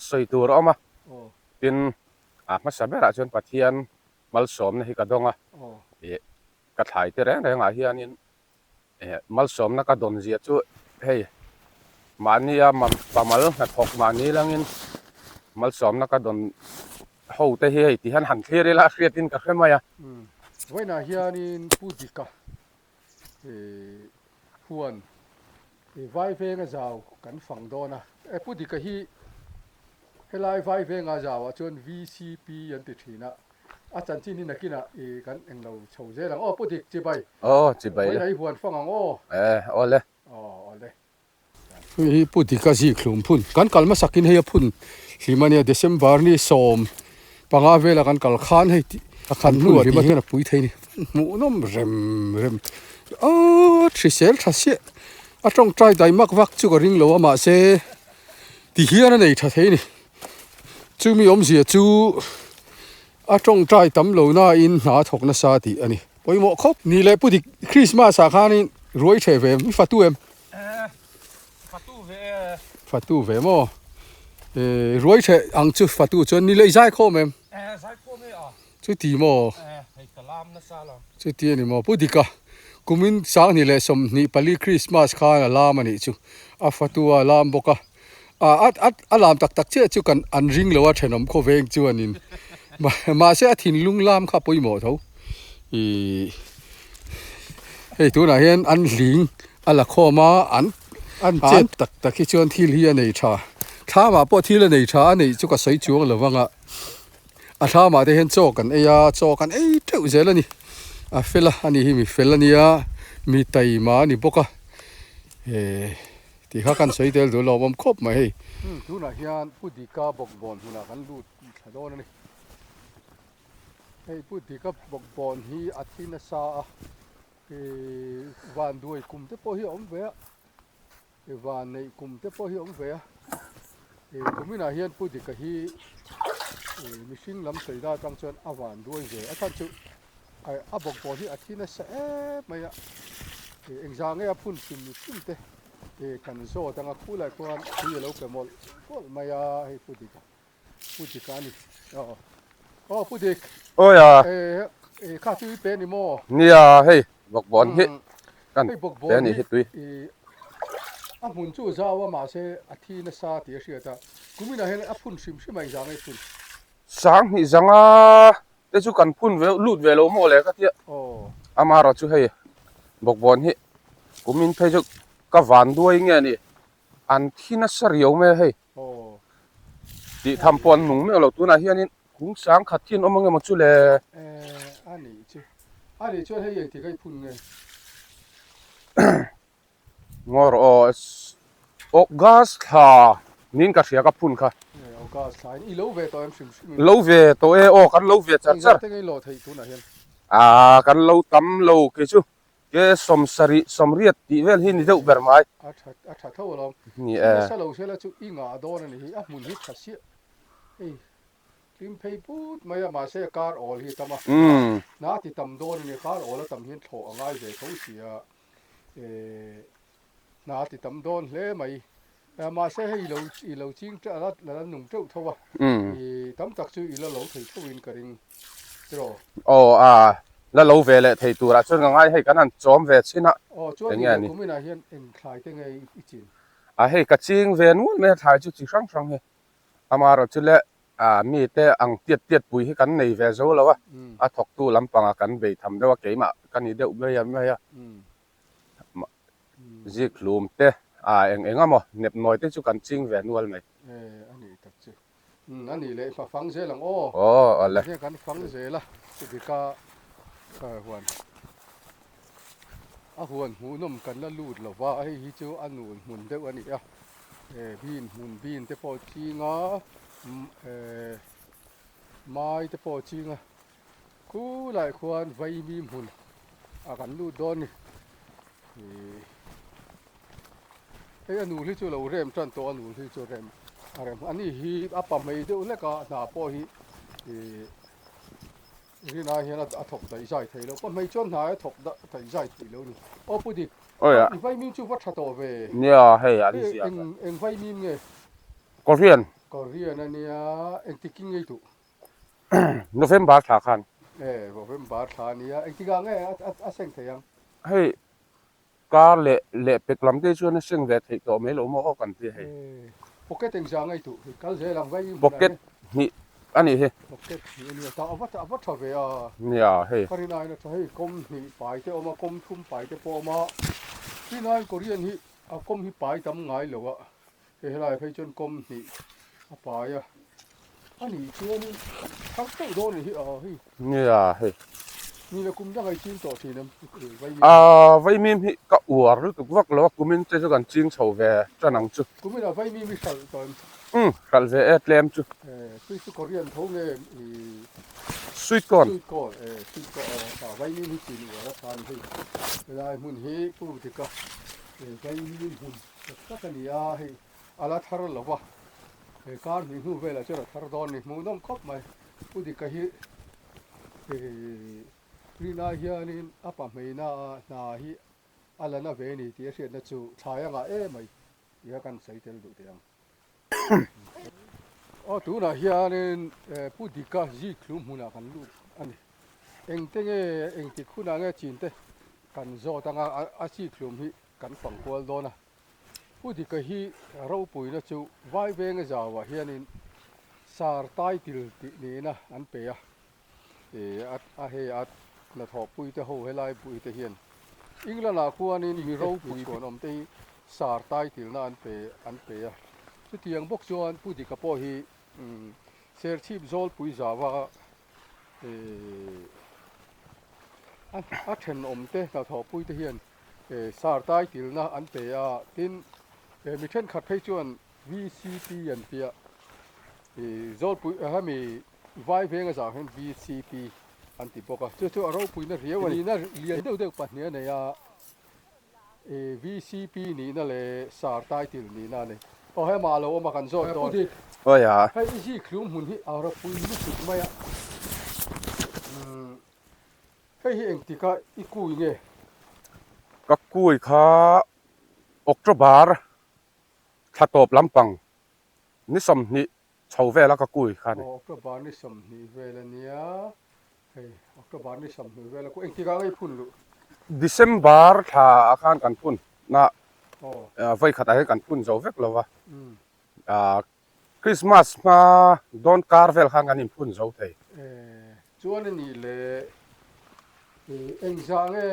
soi tur oma tin ma sabera chon pathian mal som na hi ka donga ka thlai te reng reng a hianin mal som na ka don zia chu hei mania pamal na thok mani langin mal som na ka don ho te hi ti han thleri la hriatin ka khemaya Vaina hianin pu Dika huan Vaivenga zaw kan phang dona pu Dika hi helai Vaivenga zaw a chuan VCP an ti thina a chan chin in akina kan englo chho je lang pu Dik chi bai chi bai le huan phang ole ole hi pu Dika zi khlum phun kan kalma sakin hei phun hlimania December ni som panga vela kan kal khan hei khan nu ri ma tena pui thei ni mu nom rem trisel thase a tong trai dai mak wak chu ko ring lo ma se ti hian nei tha thei ni chu mi om zia chu a tong trai tam lo na in na thok na sa ti ani poimo khop ni le pu Dik Christmas a khanin roi the ve mi fatu em fatu ve mo roi the ang chu fatu chon ni le zai khom em zai khom e a chu ti mo hei kalam na sala chu ti ni mo pu Dika kumin sang ni le som ni pali Christmas kha na lam ani chu a fatua lam boka a lam tak tak che chu kan an ring lo a thenom kho veng chu anin ma se a thin lung lam kha poi mo tho hei tu na hian an hling ala khoma an che tak tak hi chuan thil hi anei tha ma po thil anei tha nei chu ka sei chuang lawanga a tha ma te hen chaw kan ei theu zel ani a fela ani hi mi felania mi tai ma ni boka ti kha kan sei tel do lawam khop mai hei tu na hian pu Dika bok bon huna kan lut thadon ani hei pu Dika bok bon hi athina sa van duai kum te po hi om ve van nei kum te po hi om ve kumina hian pu Dika hi mihring lam soida tang chuan a van duai ve a than chu a bok bon hi athina sa maya engzang e phun sim ni sim te kan zo tanga khulai khuan hi lo pemol pol maya hei pu Dika ni pu Dik oya kha tu pe ni mo nia hei bok bon hi kan pe ni hi tui a mun chu zawa ma se athina sa ti hria ta kumina hen a phun sim sim mai zang ei phun sang hi zanga te chu kan phun ve lut ve lo mo le ka tia amaro chu hei bok bon hi kumin phei chu ka van duai nge ni an thina sario me hei ti thampon nung me lo tu na hianin kung sang khathin omange mo chu le ani chu hei ti kai phun nge ngor August tha nin ka thia ka phun kha August tha i lo ve to em sim lo ve to kan lo ve char te ngai lo thei tu na hian kan lo tam lo ke chu ke somriat ti vel hi ni deuh ber mai a tha tho lo ni sa lo se la chu i nga don ani hi a mun hi thasi ei tim phei put maya ma se kar ol hi tama na ti tam don ni kar ol tam hian tho angai ve tho sia na ti tam don hle mai ma se hei lo ching tra la nung trâu tho tam tak chu i lo thei thuin ka ring tro la lo ve le thei tura chon ngai hei kan an chom ve china chuan ni kumina hian en thlai te ngai I chin hei ka ching ve nu me thai chu chi sang he amaro chu le mi te ang tiat pui hi kan nei ve zo lo a thok tu lampanga kan be tham dewa keima kan ni deuh be ya me ya zik lum te engamo nep noi te chu kan ching ve nual mai ani tak chu ani le fa phang ze lang ale kan phang ze la Dika huan a huan hu nom kan la lut lo wa hei hi chu anun mun deuh ani a bin te po chinga mai te po chinga ku lai khuan vai mi mun a kan lut don ni hei anu hi chu lo rem tran to anu hi chu rem ani hi apa mai deuh le ka na po hi ri na hian a thok dai zai thei lo pa mai chon na a thok da dai zai thei lo ni pu Dik vai mi chu wa tha to ve nia hei ali sia eng vai mi nge Korean Korea na nia eng tiking ei tu November thla khan November tha nia eng tiga nge a seng thayang hei car le peklam te chuan a seng ve thei to me lo mo kan ti hei pocket eng sang ei tu kal je lang vai mu na pocket ni ani he pocket ni ta avat tha ve a nia hei karin ai na tha hei kom ni pai te oma kom thum pai te po ma ti nai Korean hi a kom hi pai tam ngai lo wa he lai phei chon kom ni a pai a ani chuan thang to do ni hi a hi nia hei ni la kum dang ai chin to thi nam vai mi vai mim hi ka uar lu tu vak lo kumin te chu kan ching chho ve chanang chu kum na vai mi sal to kal ve et lem chu tu Korean tho nge sweet corn sweet corn sweet corn ta vai mi chin wa than hi lai mun hi pu ti ka vai mi hun ta ka ni a hi ala thar lo wa kar ni hu ve la chara thar don ni mu nom khop mai pu ti ka hi ri na hianin apa mai na hi ala na ve ni ti hriat na chu thaya nga mai ya kan sai tel du tiang tu na hianin pu Dika ji klum huna kan lu ani eng tenge eng ti khuna nge chin te kan zo tanga a si klum hi kan pang kwal do na pu Dika hi ro pui na chu Vaivenga zawa hianin sar tai til ti ni na an pe a a he at na tho pui te ho helai pui te hian ingla na khuanin mi ro pui kon om te sar tai til na an pe a chu tiang bok chuan pu Dika po hi Serchhip Zawlpui zawa a then om te na tho pui te hian sar tai til na an pe a tin mi then khat phei chuan VCP an pia Zawlpui ha mi Vaivenga za hen VCP an ti boka chu aro pui na riaw ani na lian deuh pa hnia nei a VCP ni na le sar tai til ni na nei he ma lo ma kan zo to oi ya hei ji klum hun hi aro pui ni su mai a hei hi eng tika I kui nge ka kui kha October thatop lampang ni som ni chho ve la ka kui khan October ni som ni ve la nia hei October ni som ni ve la ko eng tika ngai phun lu December tha khan kan phun na vai khata he kan phun zo vek lo wa Christmas ma don carvel khan kan in phun zo thei chuan ni le eng sang e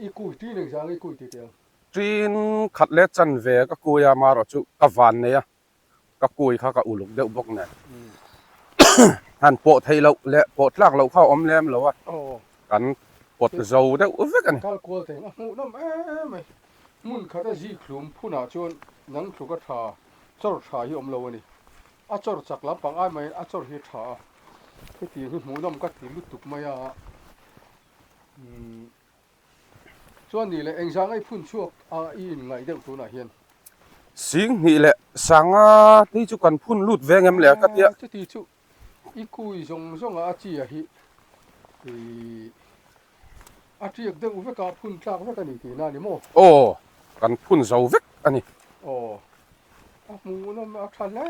I kui ti eng sang I kui ti tiang trin khat le chan ve ka kuya ma ro chu ka van ne ya ka kui kha ka uluk deuh bok ne han po thei lo le po tlak lo kha om lem lo wa kan pot zo deuh vek ani kal kol te mu nom mai mun khata ji klum phuna chuan nang thu ka tha chor tha hi om lo ani a chor chak la pang ai mai a chor hi tha ke ti hi mu nom ka ti lu tuk mai a chuan ni le eng sang ai phun chuak a in ngai deuh tu na hian sing ni le sanga ti chu kan phun lut vengem le ka tia chu ti chu I kui zong zong a chi a hi a triak deuh vek a phun tlak vek ani ti na ni mo kan phun zo vek ani a mu nom a tha le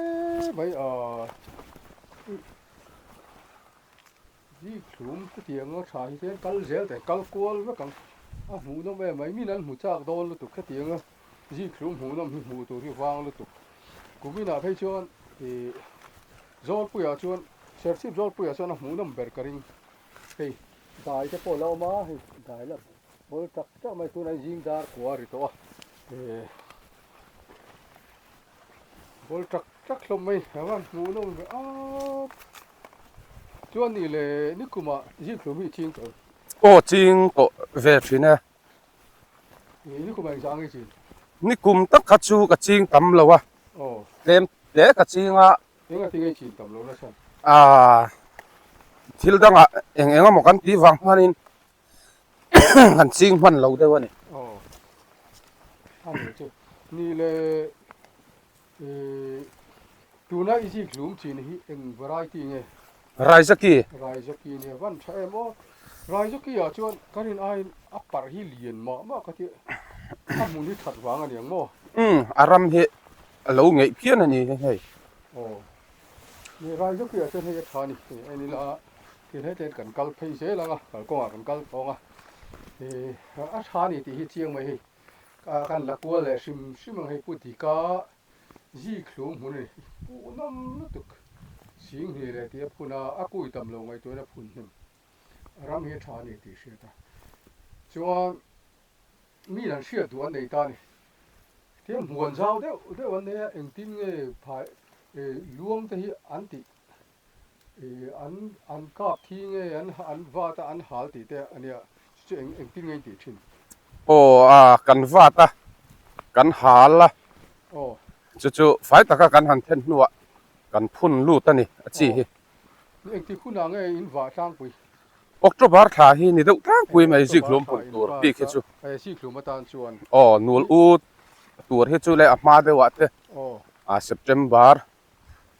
mai ji klum ke tiang a tha hi te kal zel te kal kual vek ang a mu nom mai mi nan mu chak dol lu tu ke tiang a ji klum mu nom hi mu tu hi wang lu tu kumi na phei chuan Zawlpui a chuan Serchhip Zawlpui a chuan a mu nom ber karing hei dai te po lo ma hei dai la bol tak mai tu nai jing dar kwa ri to bol tak hlom mai hawan mu nom a chuan ni le ni kuma ji klum hi ching to ching to ve thina ni kuma sang hi chin ni kum tak kha chu ka ching tam lo wa lem le ka chinga enga ti ngai chin tam lo na san thil danga enga mo kan ti wang hanin kan ching man lo de wani ani chu ni le tu na ji klum chin hi eng variety nge raizaki ni van tha emo raizaki a chuan kanin ai a par hi lien ma ka ti a mu ni that wang ani ang mo aram hi lâu ngày phiền này nhỉ hay ồนี่รายยกตัวเช่นให้ทานี่ไอ้นี่ละที่ให้เดินกันกัลเพย์เสละกันก็ว่ากันกัลทองอ่ะอาทานี่ที่เชียงใหม่กันละกัวเลยชิมให้พูดที่ก้าจีคลุมหุ่นนี่ปูน้ำนุตุกสิงห์เลยที่พูน่ะอากุยตำลงไอ้ตัวนั้นพูนนึงรำให้ทานี่ที่เสียตาจวนมีหลังเชื่อตัวในตานี่ที่หัวเจ้าเดี๋ยววันนี้เอ็งทิ้งพายล้วงที่อันติอันกับทิ้งอันว่าแต่อันหาติแต่อันเนี้ยจะเอ็งทิ้งไงติทิ้ง โอ้กันวาดอะกันหาละ โอ้ จู่ๆไฟตะกะกันหันเทนนัวกันพุ่นลู่ตะนี่จี เอ็งที่คุณนางอินว่าช่างปุย ออกตบาร์ทาฮีนี่เดูตั้งกุยไม่จิกลมปุ่นตัวปีกเฮจู สิกลุ่มมาตานชวน อ๋อนูลอูตัวเฮจูเลยอับมาเดวัดเต โอ้ เซปเทมบาร์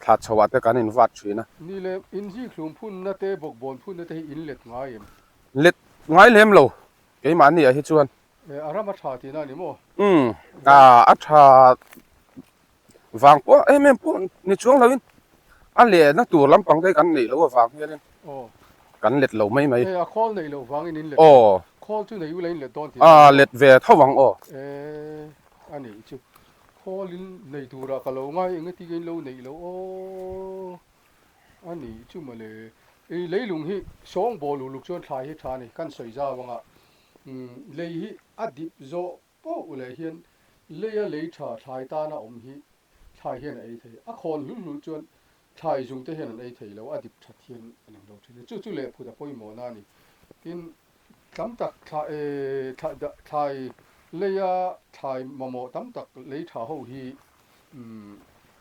ถ้าชาวเตกันอินวัดชีนะ นี่เลยอินสิกลุ่มพุ่นนั่นเตบกบอลพุ่นนั่นเตอินเล็ดง่าย เล็ดง่ายเล็มโลไอ้มันนี่เฮจวน อารามาชาตินั่นนี่โม อัฐาวางปุ๊เอ้แม่ปุ๊นี่ช่วงเราอินอันเล่นักตัวลำปังได้กันนี่แล้วว่าวางเฮียนี่ โอ้ กันเล็ดเราไม่ไหม คอลในเราฟังอินเล็ด โอ้ คอลจู่ในอยู่เลยอินเล็ดตอนที่ เล็ดเวเท่าวังอ๋อ อันนี้จู่คอลินในตัวเราก็เราง่ายเองที่กินเราในเราโอ้อันนี้จู่มาเลยเลยลุงฮีสองบอลลูกชนทายให้ทานี่กันสวยจ้าวังอ่ะเลยฮีอดีตโจโป้เลยเฮียนเลยเลยชาทายตานะอมฮีทายเฮียนไอ้เถอะคนลุชนทายจงเตเฮียนไอ้เถอะแล้วอดีตชัดเฮียนอันนั้นเราเถอะจู่เลยพูดแต่พอยมอนานี่กินกำตักทายเลยทายมาโมตั้มตักเลยทาหูฮี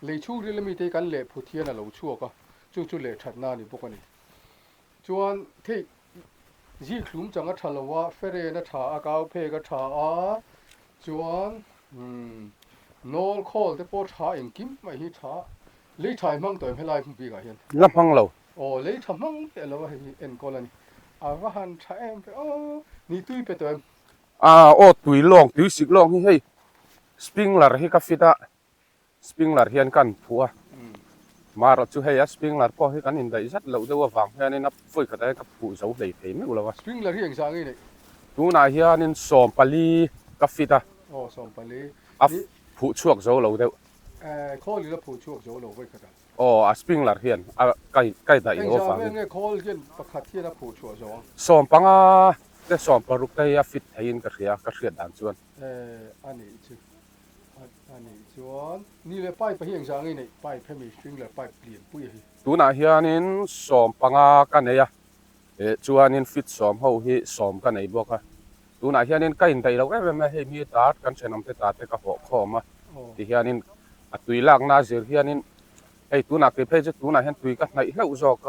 เลยชูเรื่องมีเตกันเลยพูดเทียนเราชั่วก็จู่เลยชัดนานี่พวกนี้จวนที่จีคลุมจังก็ทะเลาะเฟรนทาอากาเพก็ทาจวนโนลคอลแต่พอทาเองกิมไม่ฮิทาเลยทายมั่งตัวไม่ไล่พุ่งปีกเห็น ลำพังเรา โอ้เลยทำมั่งแต่เราเห็นก็แล้วนี่ว่าหันทายเองไปโอ้นี่ตุ้ยไปตัว โอ้ตุยลองตุยสิกลองเฮ้ยสปริงลาร์เฮกาฟิตาสปริงลาร์เฮียนกันผัวมารถจู่เฮียสปริงลาร์พอให้กันอินได้จัดเราเดี๋ยวฟังเฮียนี่นับฟื้นกันได้กับผู้เจ้าเลยเห็นไหมกูแล้ววะ สปริงเลยที่ยังสั่งนี่ ตูน่าเฮียนี่สอมปลีกาฟิตา โอ้สมปลี ผู้ช่วงเจ้าเราเดี๋ยว ข้อหรือละผู้ช่วยโจโลไว้ก็ได้ สปริงลาร์เฮียนใกล้ได้ เอ็ง ก็ จะ ฟัง ไม่ไงข้อเรื่องประคัดที่ละผู้ช่วยโจ สอมปังแต่สอมปรุกได้ฟิตให้ยินกระเทียด่านส่วน อันนี้จุดอันนี้จวนนี่เลยป้ายไปเฮียงจางนี่ป้ายเพมิสตริงเลยป้ายเปลี่ยนปุ้ย ตูน่าเฮียนี่สอมปังกันเนี่ยจวนนี่ฟิตสอมเขาฮีสอมกันไหนบอกค่ะตูน่าเฮียนี่ใกล้ได้เราไม่ให้มีตากันเช่นน้ำตาแต่กระหอบคอมาที่เฮียนี่ตุยล่างน่าเสียเฮียนี่ไอ้ตูน่าเก็บให้จะตูน่าเห็นตุยกันไหนแล้วจอก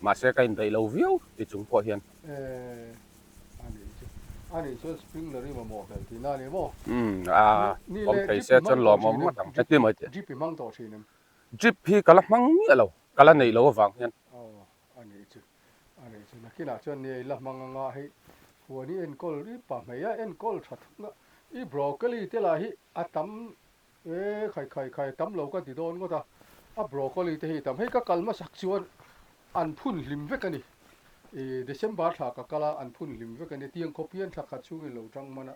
มาเสียกันได้เราวิวที่จุงพอเฮียนอันนี้ส่วนสปริงเลยมาหมดเลยที่นั่นนี่มั้งผมเคยเสียจนหล่อมันมาตั้งแต่ที่มาเจอ จิปมั่งต่อทีนึง จิบพี่กะละมังเนี่ยเรากะละในเราฟังเฮียน อันนี้จุดนักกีฬาชนเนี่ยละมังงาให้หัวนี้เอ็นกอลนี่ป่ะไม่เอ็นกอลชัดนะอีบรอกโคลีเท่าไหร่อะตั้มใครตั้มเราก็ติดโดนก็ตาบรอกโคลีเท่าไหร่ตั้มให้ก็กลมาสักชวนอันพุ่นลิมเวกันนี่เดซบาร์ถากกะลาอันพุ่นลิมเวกันนี่ที่ยังคบเพียนสักขัดช่วงเราจังมัน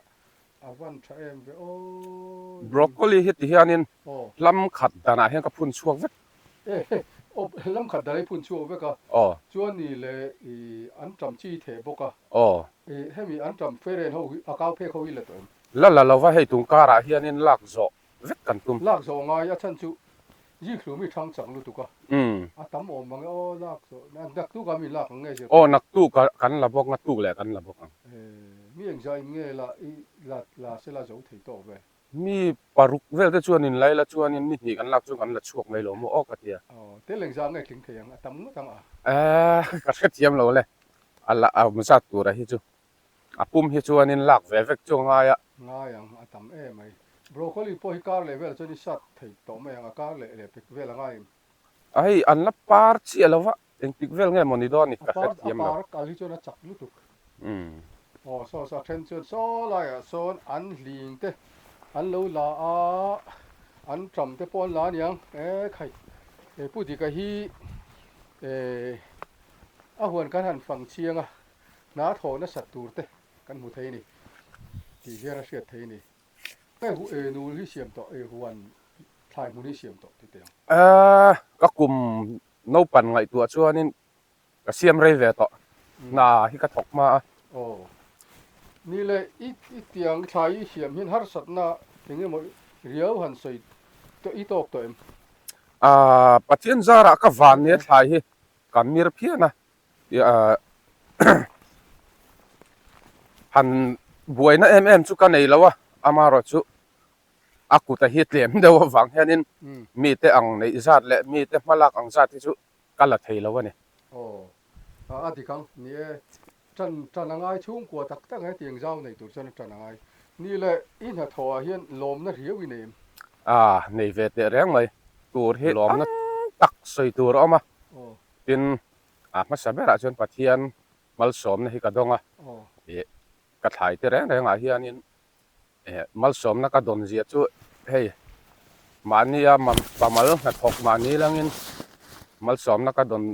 วันใช้เอ็มเวโบรอกโคลีเฮ็ดที่เฮียนินลำขัดดานาเฮียนกับพุ่นช่วงเวทล้ำขัดได้พุ่นช่วงเวก็ชวนนี่เลยอันจำจี้เทบก็ให้มีอันจำเฟรนเขาอากาศเพเขาวิลตัวแล้วเราว่าให้ตุงการะเฮียนินลากโซเวทกันตุ่มลากโซง่ายฉันชูยี่ครูมีทางจังรู้ตุกตั้มมังลากโซนักตู้ก็มีลากไงเจ้านักตู้กันระบอกนักตู้แหละกันระบอกมีอย่างใจเงี้ยละเสละโจถือโตไปมีปารุกเวลแต่ชวนนินไล่ละชวนนินนี่กันลักชวนกันละช่วงเลยหรอมออกกระเทียเต้นเหล่งจางไงถึงเทียงตั้มตั้งกระเทียมเราเลยอัลละมันสัตว์ตัวอะไรฮิจูปุ่มฮิชวนนินลักเวฟจงง่ายอย่างตั้มไหมบรอกโคลีพอฮิการเลยเวลจนนี่สัตว์ถือโตไม่อย่างการเลยเป็กเวลง่ายอันละปาร์ชีแล้ววะเองปิกเวลไงมันนี่ดอนนี่กระเทียมเราปาร์กาลิจนจักลุตุกโซเทนเซอร์โซไลโซนอันลิงเตอันลูลา an trầm te pon lá niang khai pu ti ka hi a huan kan han phang chiang a na tho na sat tur te kan mu thei ni ti hian a hriat thei ni cái nu hi siam to huan thlai mu hi siam to ti te ka kum no pan ngai tua chuanin ka siam rei ve to na hi ka thok ma ni le i tiang thlai siam hin har sat na tinge mo riau han soi to i tok to em pathian zara ka van ne thlai hi kan mir phiana han buaina em chu ka nei lawa amaro chu akuta hi tlem dewa wang hianin mi te ang nei zat le mi te malak ang zat chu kala thei lawa ni a ti kang ni chan angai chung kwa tak tak he tiang zau nei tur chan angai ni le in ha tho hian lom na riau i nem nei ve te reng mai tur hi lom na tak soi tur oma tin ma sabera chon pathian mal som na hi ka donga ka thlai te reng a hianin mal som na ka don zia chu hei mania pamal na thok mani langin mal som na ka don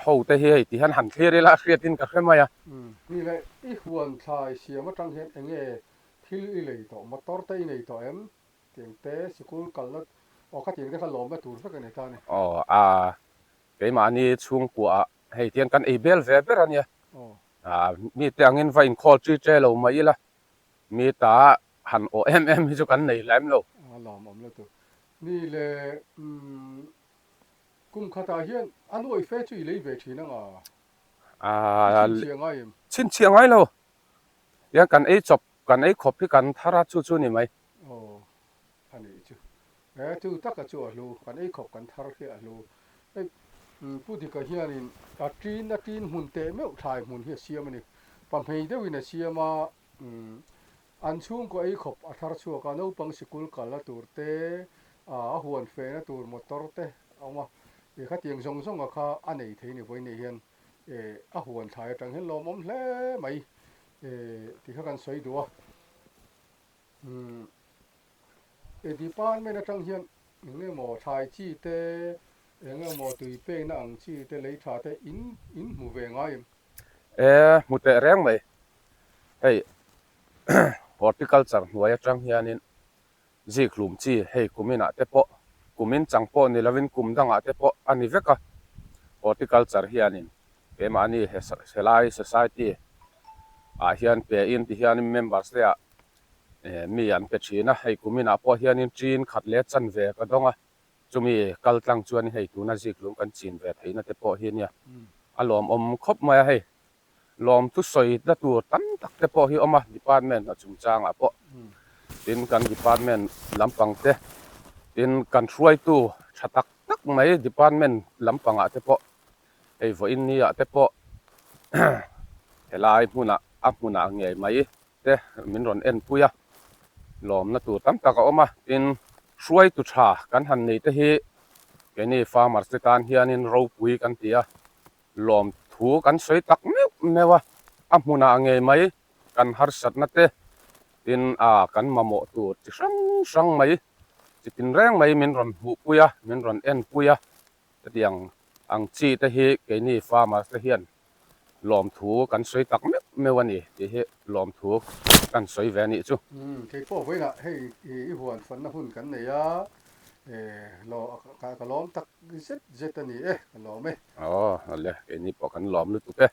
ho te hi ti han thleri la hriatin ka khemaya ni le i huan thlai siam atang hian enge thil i lei to motor te i nei to em tiang te sikul kalna ka tiang te kha lom na tur vek ani ta ni ke mani chung kwa hei tian kan ei bel ve ber ania mi te angin va in call tri tre lo mai la mi ta han hi chu kan nei laim lo lom om lo tu ni le kum khata hian anoi fe chu i lei ve thina chin chiangai lo ya kan ei chop kan ei khop hi kan thara chu ni mai ani chu chu tak ka chu lu kan ei khop kan thar hi alu pu di ka hianin a tin hun te meu thai mun hi siam ani pam hei de wina siama an chung ko ei khop a thar chu ka no pang sikul kala tur te a huan fe na tur motor te ama kha tiang zong a kha anei thei ni voi nei hian a huan thai atang hen lom om hle mai ti kha kan soi duwa di pan me na tang hian nge mo thai chi te nge mo tui pe na ang chi te lei tha te in mu ve ngai mu te reng mai hei horticulture nuai atang hianin ji klum chi hei kumina te po kumin changpo ni lovin kum danga te po ani veka horticulture hianin ke mani helai society hian pe in ti hianin members le mi an pe thina hei kumina po hianin trin khat le chan ve ka donga chumi kaltlang chuan hei tuna ji klum kan chin ve theina te po hi nia alom om khop mai hei lom tu soi da tur tam tak te po hi oma department a chung chang a po tin kan department lampang te tin kan hruai tu thatak tak mai department lampang a te po ei vo in ni a te po helai hmuna nge mai te min ron en puya lom na tur tam tak a oma tin hruai tu tha kan han nei te hi ke ni farmers te kan hianin ro pui kan tia lom thu kan soi tak mewa hmuna nge mai kan har sat na te tin kan mamo tur chi sang mai chi tin reng mai min ron hu puya min ron en puya te tiang ang chi te hi ke ni farmers te hian lom thu kan soi tak mewani ti hi lom thu kan soi ve ni chu ke po voi na hei i huan fan na hun kan nei a lo ka lom tak zet ani ka lom le ke ni po kan lom lu tu ke